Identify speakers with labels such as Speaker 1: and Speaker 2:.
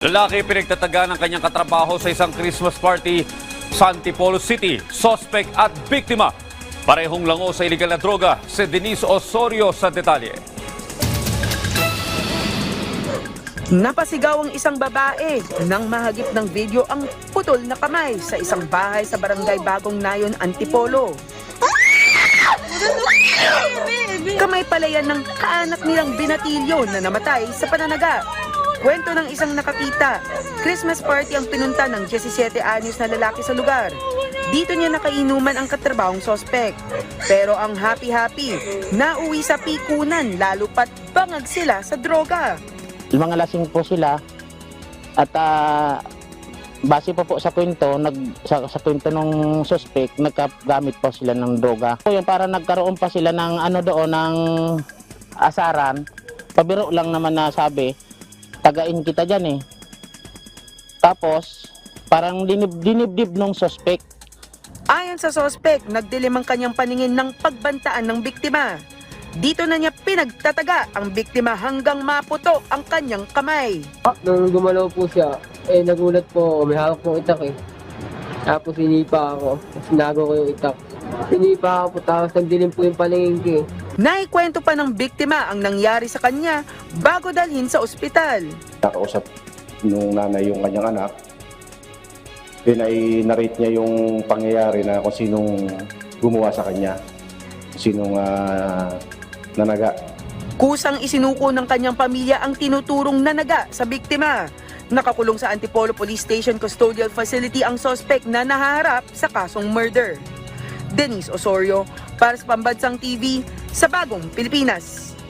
Speaker 1: Lalaki pinagtataga ng kanyang katrabaho sa isang Christmas party sa Antipolo City. Suspect at biktima, parehong lango sa iligal na droga. Si Denise Osorio sa detalye.
Speaker 2: Napasigaw ang isang babae nang mahagip ng video ang putol na kamay sa isang bahay sa barangay Bagong Nayon, Antipolo. Kamay pala yan ng kaanak nilang binatilyo na namatay sa pananaga. Kwento ng isang nakakita, Christmas party ang pinunta ng 17 anyos na lalaki sa lugar. Dito niya nakainuman ang katrabahong sospek. Pero ang happy-happy, nauwi sa pikunan lalo pat bangag sila sa droga.
Speaker 3: Mga lasing po sila at base po sa kwento, sa kwento ng suspect, nagkagamit po sila ng droga. Yung para nagkaroon pa sila ng ng asaran, pabiro lang naman na sabi, tagain kita dyan eh. Tapos, parang dinibdib ng suspect.
Speaker 2: Ayon sa sospek, nagdilim ang kanyang paningin ng pagbantaan ng biktima. Dito na niya pinagtataga ang biktima hanggang maputo ang kanyang kamay.
Speaker 4: Nung gumalaw po siya, nagulat po ako, may hawak pong itak eh. Tapos sinipa ako, sinago ko yung itak. Sinipa ako po, tapos nagdilim po yung paningin ko eh.
Speaker 2: Naikwento pa ng biktima ang nangyari sa kanya bago dalhin sa ospital.
Speaker 5: Nakausap nung nanay yung kanyang anak. Then ay narrate niya yung pangyayari na kung sinong gumawa sa kanya. Sinong nanaga.
Speaker 2: Kusang isinuko ng kanyang pamilya ang tinuturong nanaga sa biktima. Nakakulong sa Antipolo Police Station Custodial Facility ang sospek na nahaharap sa kasong murder. Denise Osorio, para sa Pambansang TV, sa Bagong Pilipinas.